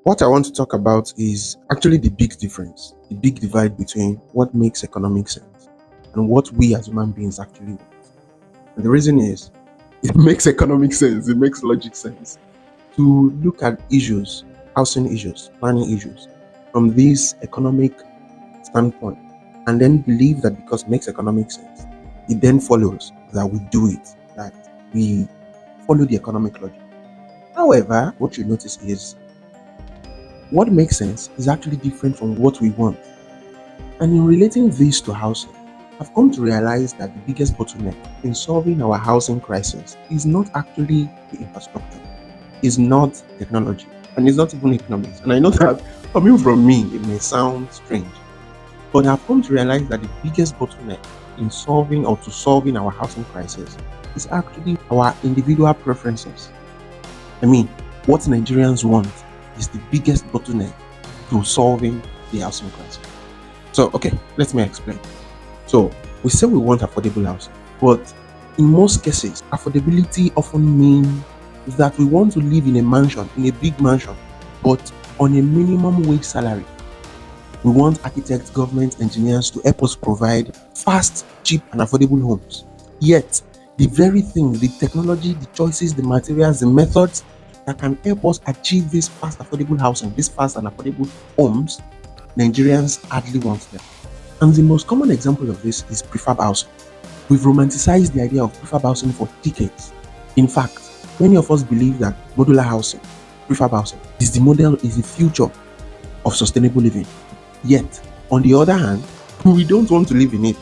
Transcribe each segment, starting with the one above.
What I want to talk about is actually the big difference, the big divide between what makes economic sense and what we as human beings actually want. And the reason is it makes economic sense, it makes logic sense to look at issues, housing issues, planning issues from this economic standpoint, and then believe that because it makes economic sense, it then follows that we do it, that we follow the economic logic. However, what you notice is what makes sense is actually different from what we want. And in relating this to housing, I've come to realize that the biggest bottleneck in solving our housing crisis is not actually the infrastructure, is not technology, and it's not even economics. And I know that coming from me, it may sound strange, but I've come to realize that the biggest bottleneck in solving our housing crisis is actually our individual preferences. I mean, what Nigerians want is the biggest bottleneck to solving the housing crisis. So, okay, let me explain. So, we say we want affordable housing, but in most cases, affordability often means that we want to live in a mansion, in a big mansion, but on a minimum wage salary. We want architects, government, engineers to help us provide fast, cheap, and affordable homes. Yet, the very thing, the technology, the choices, the materials, the methods that can help us achieve this fast, affordable housing, these fast and affordable homes, Nigerians hardly want them. And the most common example of this is prefab housing. We've romanticized the idea of prefab housing for decades. In fact, many of us believe that modular housing, prefab housing, is the future of sustainable living. Yet, on the other hand, we don't want to live in it.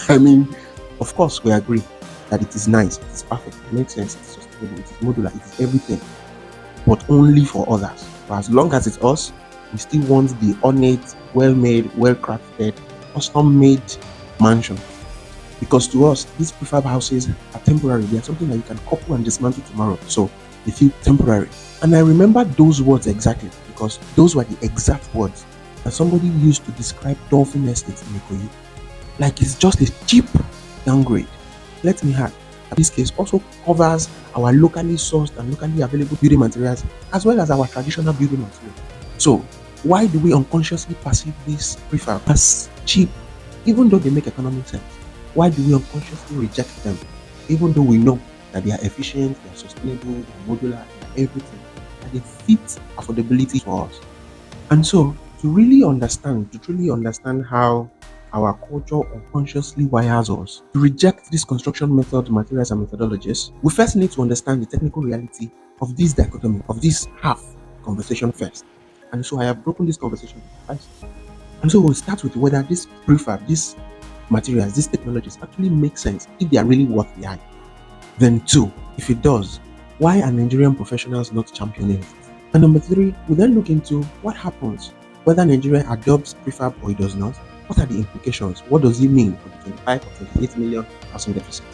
I mean, of course, we agree that it is nice, it is perfect, it makes sense, it is sustainable, it is modular, it is everything, but only for others. But as long as it's us, we still want the ornate, well-made, well-crafted, custom-made mansion. Because to us, these prefab houses are temporary. They are something that you can couple and dismantle tomorrow. So they feel temporary. And I remember those words exactly because those were the exact words that somebody used to describe Dolphin Estates in Ikoyi. Like it's just a cheap downgrade. Let me add, this case also covers our locally sourced and locally available building materials as well as our traditional building materials. So why do we unconsciously perceive this prefab as cheap even though they make economic sense? Why do we unconsciously reject them even though we know that they are efficient, they are sustainable, they are modular, they are everything, and they fit affordability for us? And so to truly understand how our culture unconsciously wires us to reject these construction methods, materials, and methodologies, we first need to understand the technical reality of this dichotomy, of this half conversation first. And so I have broken this conversation into five steps. And so we'll start with whether this prefab, these materials, these technologies actually make sense if they are really worth the hype. Then two, if it does, why are Nigerian professionals not championing it? And number three, we then look into what happens whether Nigeria adopts prefab or it does not. What are the implications? What does it mean for the 25 or 28 million housing deficit?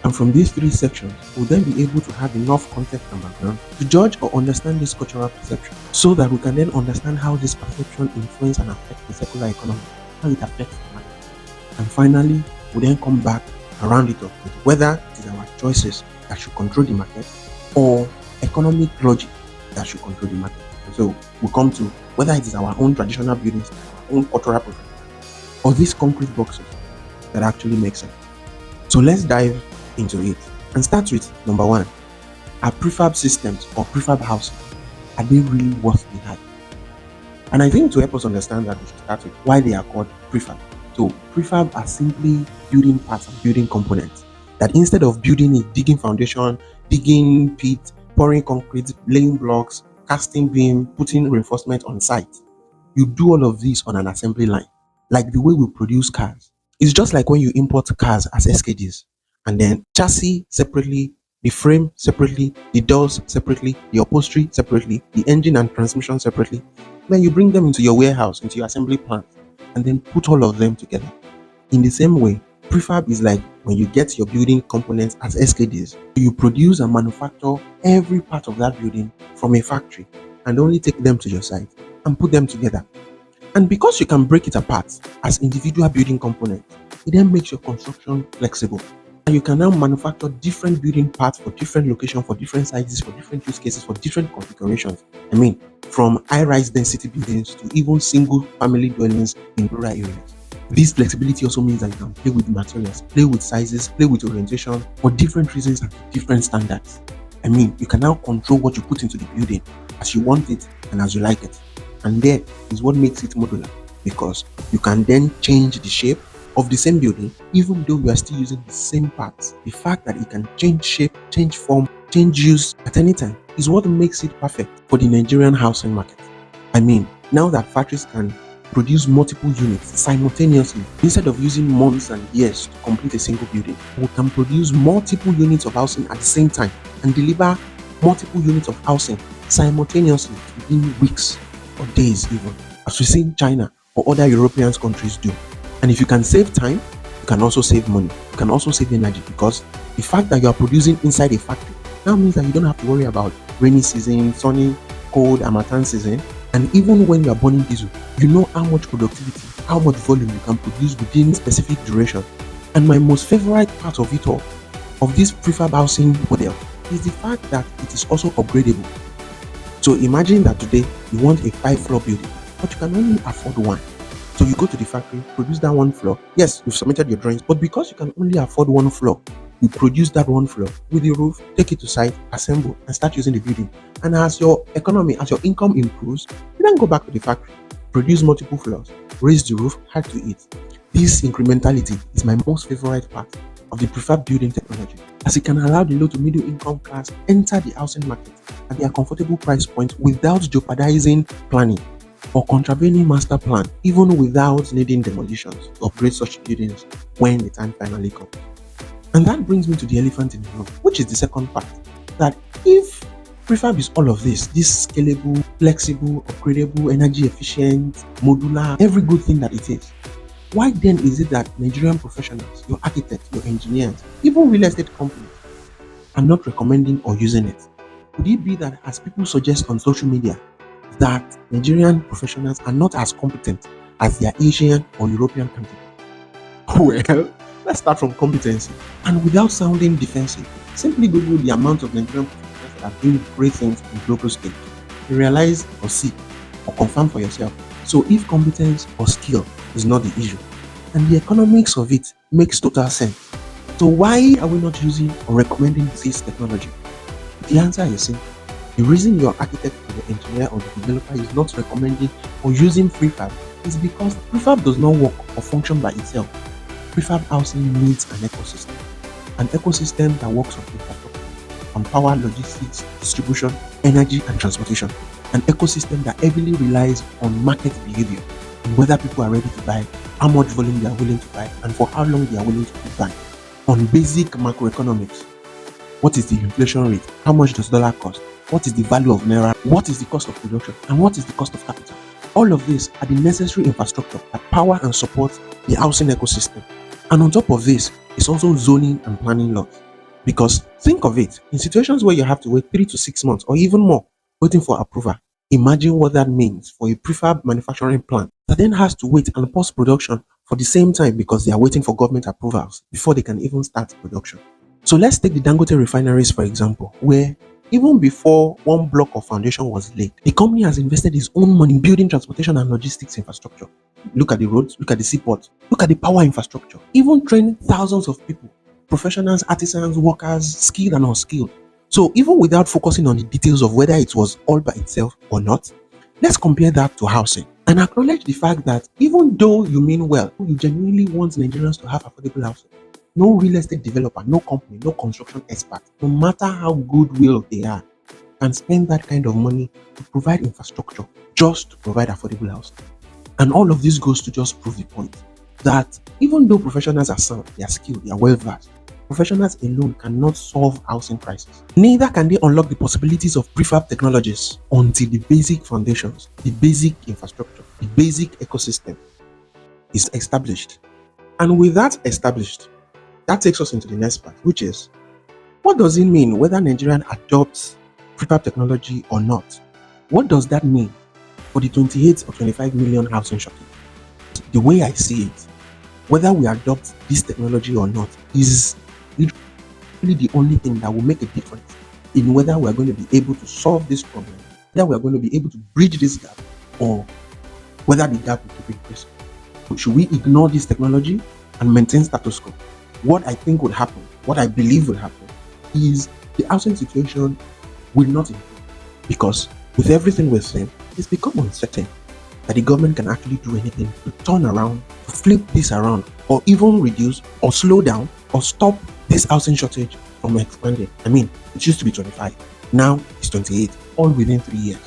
And from these three sections, we'll then be able to have enough context and background to judge or understand this cultural perception so that we can then understand how this perception influences and affects the circular economy, how it affects the market. And finally, we then come back and round it up with whether it is our choices that should control the market or economic logic that should control the market. And so we come to whether it is our own traditional buildings, our own cultural preference, or these concrete boxes that actually make sense. So let's dive into it and start with number one. Are prefab systems or prefab housing, are they really worth the hype? And I think to help us understand that, we should start with why they are called prefab. So prefab are simply building parts and building components that instead of building it, digging foundation, digging pit, pouring concrete, laying blocks, casting beam, putting reinforcement on site, you do all of this on an assembly line, like the way we produce cars. It's just like when you import cars as SKDs and then chassis separately, the frame separately, the doors separately, the upholstery separately, the engine and transmission separately. Then you bring them into your warehouse, into your assembly plant, and then put all of them together. In the same way, prefab is like when you get your building components as SKDs, you produce and manufacture every part of that building from a factory and only take them to your site and put them together. And because you can break it apart as individual building components, it then makes your construction flexible. And you can now manufacture different building parts for different locations, for different sizes, for different use cases, for different configurations. from high-rise density buildings to even single-family dwellings in rural areas. This flexibility also means that you can play with materials, play with sizes, play with orientation for different reasons and different standards. I mean, you can now control what you put into the building as you want it and as you like it. And there is what makes it modular, because you can then change the shape of the same building even though you are still using the same parts. The fact that it can change shape, change form, change use at any time is what makes it perfect for the Nigerian housing market. I mean, now that factories can produce multiple units simultaneously instead of using months and years to complete a single building, we can produce multiple units of housing at the same time and deliver multiple units of housing simultaneously within weeks or days even, as we see in China or other European countries do. And if you can save time, you can also save money, you can also save energy, because the fact that you are producing inside a factory now means that you don't have to worry about rainy season, sunny, cold, Harmattan season. And even when you are burning diesel, you know how much productivity, how much volume you can produce within a specific duration. And my most favorite part of it all, of this prefab housing model, is the fact that it is also upgradable. So imagine that today you want a 5-floor building, but you can only afford one. So you go to the factory, produce that one floor. Yes, you've submitted your drawings, but because you can only afford one floor, you produce that one floor with the roof, take it to site, assemble, and start using the building. And as your economy, as your income improves, you then go back to the factory, produce multiple floors, raise the roof, add to it. This incrementality is my most favorite part of the prefab building technology, as it can allow the low to middle income class enter the housing market at their comfortable price point without jeopardizing planning or contravening master plan, even without needing demolitions to upgrade such buildings when the time finally comes. And that brings me to the elephant in the room, which is the second part, that if prefab is all of this scalable, flexible, upgradable, energy efficient, modular, every good thing that it is, why then is it that Nigerian professionals, your architects, your engineers, even real estate companies are not recommending or using it? Could it be that, as people suggest on social media, that Nigerian professionals are not as competent as their Asian or European counterparts? Well, let's start from competency. And without sounding defensive, simply Google the amount of Nigerian professionals that are doing great things on global scale. You realize or see or confirm for yourself. So if competence or skill is not the issue, and the economics of it makes total sense, so why are we not using or recommending this technology? The answer is simple. The reason your architect or the engineer or the developer is not recommending or using prefab is because prefab does not work or function by itself. Prefab housing needs an ecosystem that works on infrastructure, on power, logistics, distribution, energy, and transportation. An ecosystem that heavily relies on market behavior and whether people are ready to buy, how much volume they are willing to buy, and for how long they are willing to keep buying. On basic macroeconomics, what is the inflation rate? How much does dollar cost? What is the value of naira? What is the cost of production? And what is the cost of capital? All of these are the necessary infrastructure that power and support the housing ecosystem. And on top of this is also zoning and planning laws. Because think of it, in situations where you have to wait 3 to 6 months or even more waiting for approval, imagine what that means for a prefab manufacturing plant that then has to wait and pause production for the same time because they are waiting for government approvals before they can even start production. So let's take the Dangote refineries for example, where even before one block of foundation was laid, the company has invested its own money building transportation and logistics infrastructure. Look at the roads, look at the seaports, look at the power infrastructure, even train thousands of people, professionals, artisans, workers, skilled and unskilled. So even without focusing on the details of whether it was all by itself or not, let's compare that to housing and acknowledge the fact that even though you mean well, you genuinely want Nigerians to have affordable housing, no real estate developer, no company, no construction expert, no matter how goodwill they are, can spend that kind of money to provide infrastructure just to provide affordable housing. And all of this goes to just prove the point that even though professionals are sound, they are skilled, they are well versed, professionals alone cannot solve housing crisis. Neither can they unlock the possibilities of prefab technologies until the basic foundations, the basic infrastructure, the basic ecosystem is established. And with that established, that takes us into the next part, which is, what does it mean whether Nigerian adopts prefab technology or not? What does that mean for the 28 or 25 million housing shortage? The way I see it, whether we adopt this technology or not is literally the only thing that will make a difference in whether we are going to be able to solve this problem That we are going to be able to bridge this gap, or whether the gap will keep increasing. Should we ignore this technology and maintain status quo? What I think would happen, what I believe will happen, is the housing situation will not improve, because with everything we're saying, it's become uncertain that the government can actually do anything to turn around, to flip this around, or even reduce or slow down or stop this housing shortage from expanding. I mean, it used to be 25, now it's 28, all within 3 years.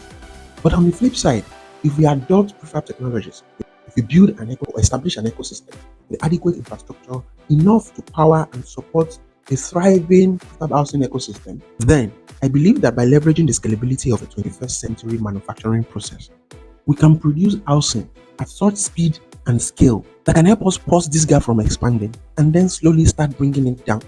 But on the flip side, if we adopt prefab technologies, if we build establish an ecosystem with adequate infrastructure enough to power and support a thriving prefab housing ecosystem, then I believe that by leveraging the scalability of a 21st century manufacturing process, we can produce housing at such speed and scale that can help us pause this gap from expanding and then slowly start bringing it down.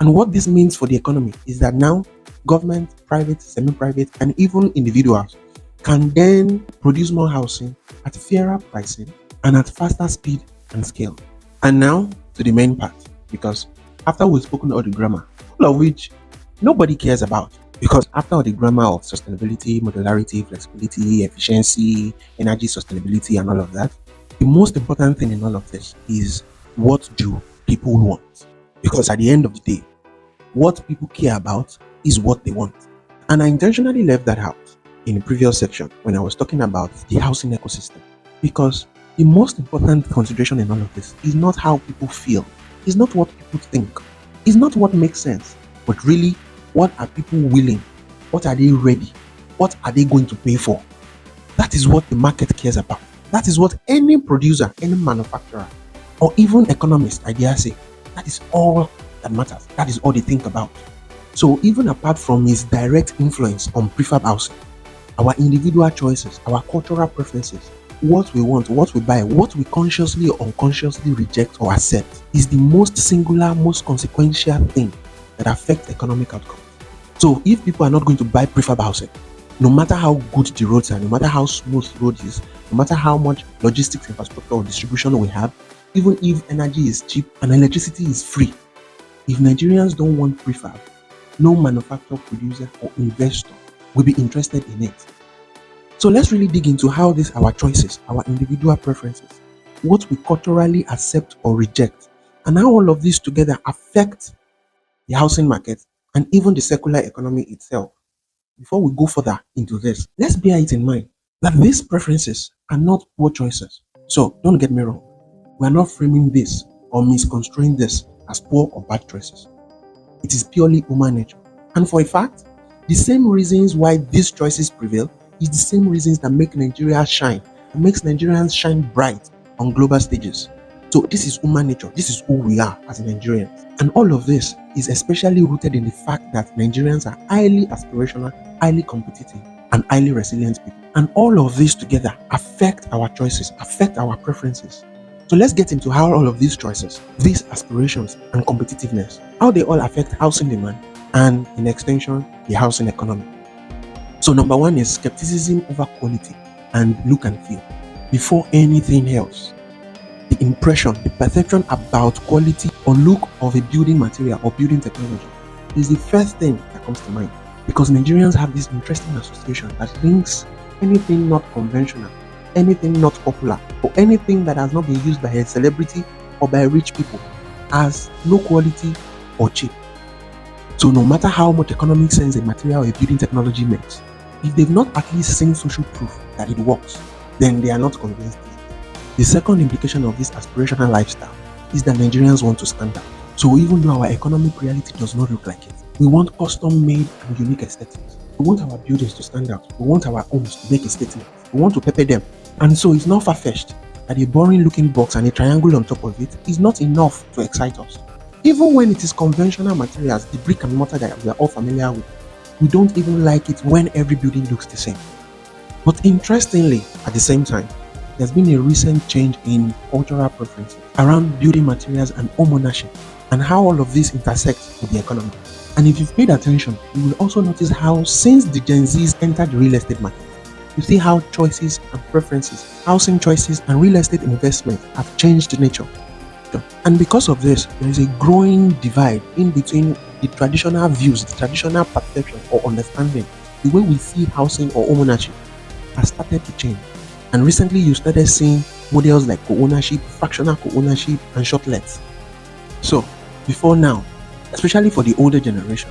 And what this means for the economy is that now government, private, semi-private, and even individuals can then produce more housing at fairer pricing and at faster speed and scale. And now to the main part, because after we've spoken all the grammar, all of which nobody cares about, because after all the grammar of sustainability, modularity, flexibility, efficiency, energy sustainability, and all of that, the most important thing in all of this is, what do people want? Because at the end of the day, what people care about is what they want. And I intentionally left that out in the previous section when I was talking about the housing ecosystem, because the most important consideration in all of this is not how people feel, it's not what people think, it's not what makes sense, but really, what are people willing? What are they ready? What are they going to pay for? That is what the market cares about. That is what any producer, any manufacturer, or even economist, I dare say, that is all that matters. That is all they think about. So even apart from its direct influence on prefab housing, our individual choices, our cultural preferences, what we want, what we buy, what we consciously or unconsciously reject or accept is the most singular, most consequential thing that affects economic outcomes. So if people are not going to buy prefab housing, no matter how good the roads are, no matter how smooth the road is, no matter how much logistics infrastructure or distribution we have, even if energy is cheap and electricity is free, if Nigerians don't want prefab, no manufacturer, producer, or investor will be interested in it. So let's really dig into how these our choices, our individual preferences, what we culturally accept or reject, and how all of these together affect the housing market and even the circular economy itself. Before we go further into this, let's bear it in mind that these preferences are not poor choices. So don't get me wrong, we are not framing this or misconstruing this as poor or bad choices. It is purely human nature. And for a fact, the same reasons why these choices prevail is the same reasons that make Nigeria shine and makes Nigerians shine bright on global stages. So this is human nature. This is who we are as Nigerians. And all of this is especially rooted in the fact that Nigerians are highly aspirational, highly competitive, and highly resilient people. And all of this together affect our choices, affect our preferences. So let's get into how all of these choices, these aspirations and competitiveness, how they all affect housing demand and, in extension, the housing economy. So number one is skepticism over quality and look and feel. Before anything else, the impression, the perception about quality or look of a building material or building technology is the first thing that comes to mind, because Nigerians have this interesting association that links anything not conventional, anything not popular, or anything that has not been used by a celebrity or by rich people as low quality or cheap. So no matter how much economic sense a material or a building technology makes, if they've not at least seen social proof that it works, then they are not convinced yet. The second implication of this aspirational lifestyle is that Nigerians want to stand out. So even though our economic reality does not look like it, we want custom-made and unique aesthetics. We want our buildings to stand out. We want our homes to make a statement. We want to pepper them. And so it's not far-fetched that a boring-looking box and a triangle on top of it is not enough to excite us. Even when it is conventional materials, the brick and mortar that we are all familiar with, we don't even like it when every building looks the same. But interestingly, at the same time, there's been a recent change in cultural preferences around building materials and home ownership, and how all of this intersects with the economy. And if you've paid attention, you will also notice how since the Gen Zs entered the real estate market, you see how choices and preferences, housing choices and real estate investment have changed nature. And because of this, there is a growing divide in between the traditional views, the traditional perception or understanding the way we see housing or ownership has started to change. And recently, you started seeing models like co-ownership, fractional co-ownership, and shortlets. So, before now, especially for the older generation,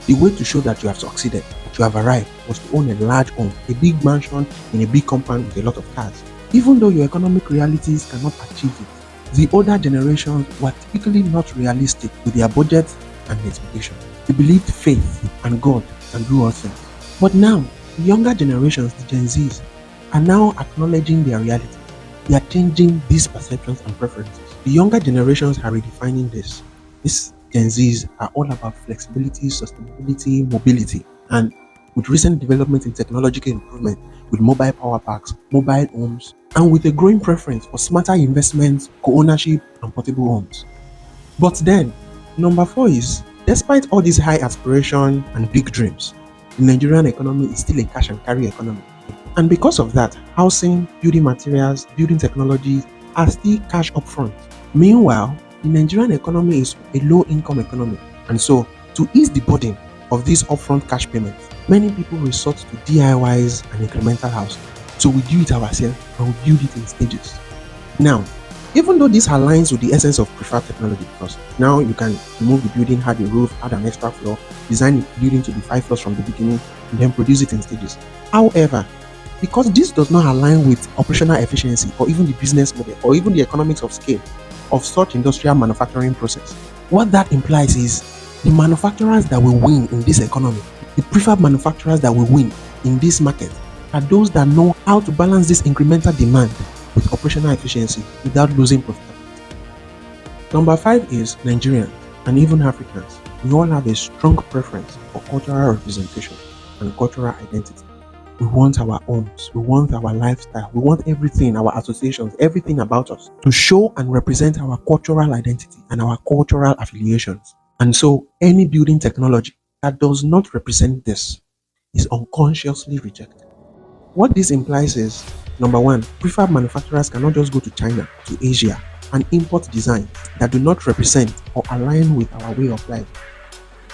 the way to show that you have succeeded, that you have arrived, was to own a large home, a big mansion in a big compound with a lot of cars. Even though your economic realities cannot achieve it, the older generations were typically not realistic with their budgets and expectations. They believed faith and God can do all things. But now, the younger generations, the Gen Zs, are now acknowledging their reality. They are changing these perceptions and preferences. The younger generations are redefining this. These Gen Zs are all about flexibility, sustainability, mobility, and with recent development in technological improvement, with mobile power packs, mobile homes, and with a growing preference for smarter investments, co-ownership, and portable homes. But then, number 4 is, despite all these high aspirations and big dreams, the Nigerian economy is still a cash and carry economy. And because of that, housing, building materials, building technologies are still cash upfront. Meanwhile, the Nigerian economy is a low-income economy. And so, to ease the burden of these upfront cash payments, many people resort to DIYs and incremental housing. So we do it ourselves and we build it in stages. Now, even though this aligns with the essence of prefab technology, because now you can remove the building, add a roof, add an extra floor, design the building to be 5 floors from the beginning, and then produce it in stages. However, because this does not align with operational efficiency or even the business model or even the economics of scale of such industrial manufacturing process, what that implies is the manufacturers that will win in this economy, the prefab manufacturers that will win in this market, are those that know how to balance this incremental demand with operational efficiency without losing profitability. Number 5 is Nigerians and even Africans. We all have a strong preference for cultural representation and cultural identity. We want our homes, we want our lifestyle, we want everything, our associations, everything about us to show and represent our cultural identity and our cultural affiliations. And so any building technology that does not represent this is unconsciously rejected. What this implies is, number 1, prefab manufacturers cannot just go to China, to Asia, and import designs that do not represent or align with our way of life.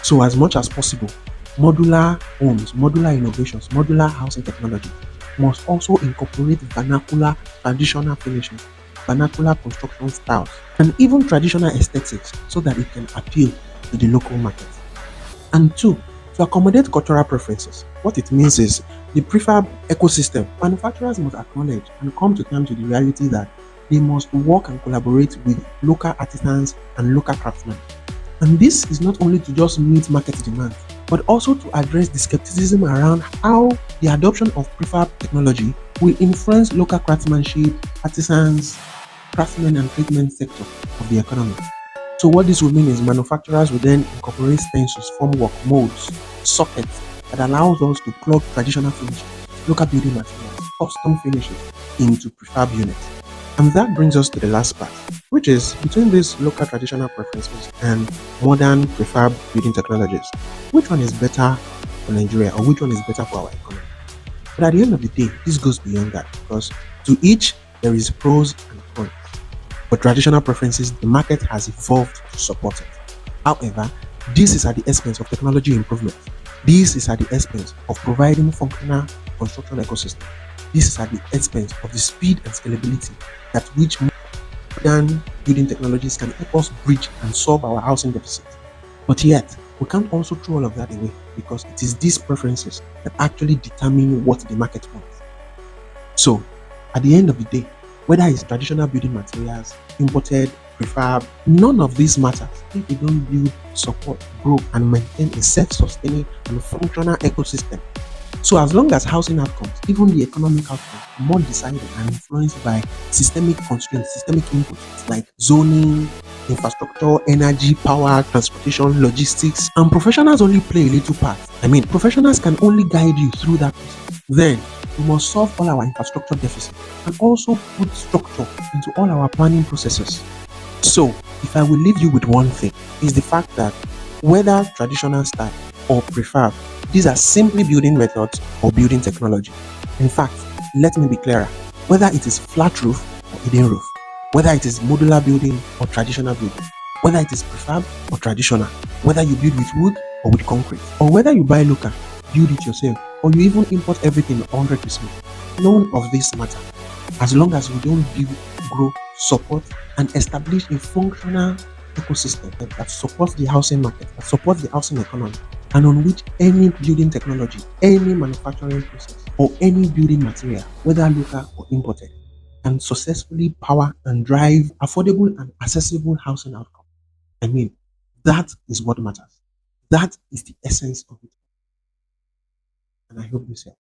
So as much as possible, modular homes, modular innovations, modular housing technology must also incorporate vernacular traditional finishes, vernacular construction styles, and even traditional aesthetics so that it can appeal to the local market. And 2, to accommodate cultural preferences. What it means is the prefab ecosystem, manufacturers must acknowledge and come to terms with the reality that they must work and collaborate with local artisans and local craftsmen. And this is not only to just meet market demand, but also to address the skepticism around how the adoption of prefab technology will influence local craftsmanship, artisans, craftsmen and treatment sector of the economy. So what this will mean is manufacturers will then incorporate stencils, formwork, molds, sockets that allows us to plug traditional finishes, local building materials, custom finishes into prefab units. And that brings us to the last part, which is between these local traditional preferences and modern prefab building technologies. Which one is better for Nigeria or which one is better for our economy? But at the end of the day, this goes beyond that because to each there is pros and cons. For traditional preferences, the market has evolved to support it. However, this is at the expense of technology improvement. This is at the expense of providing functional construction ecosystem. This is at the expense of the speed and scalability at which modern building technologies can help us bridge and solve our housing deficit. But yet, we can't also throw all of that away because it is these preferences that actually determine what the market wants. So, at the end of the day, whether it's traditional building materials, imported, prefab, none of these matters if we don't build, support, grow, and maintain a self-sustaining and functional ecosystem. So as long as housing outcomes, even the economic outcomes, are more decided and influenced by systemic constraints, systemic inputs like zoning, infrastructure, energy, power, transportation, logistics, and professionals only play a little part. Professionals can only guide you through that process. Then we must solve all our infrastructure deficits and also put structure into all our planning processes. So, if I will leave you with one thing, is the fact that whether traditional style or prefab, these are simply building methods or building technology. In fact, let me be clearer, whether it is flat roof or hidden roof, whether it is modular building or traditional building, whether it is prefab or traditional, whether you build with wood or with concrete, or whether you buy local, build it yourself, or you even import everything 100%. None of this matter as long as we don't build, grow, support, and establish a functional ecosystem that supports the housing market, that supports the housing economy, and on which any building technology, any manufacturing process, or any building material, whether local or imported, can successfully power and drive affordable and accessible housing outcome. I mean, that is what matters. That is the essence of it. And I hope you say.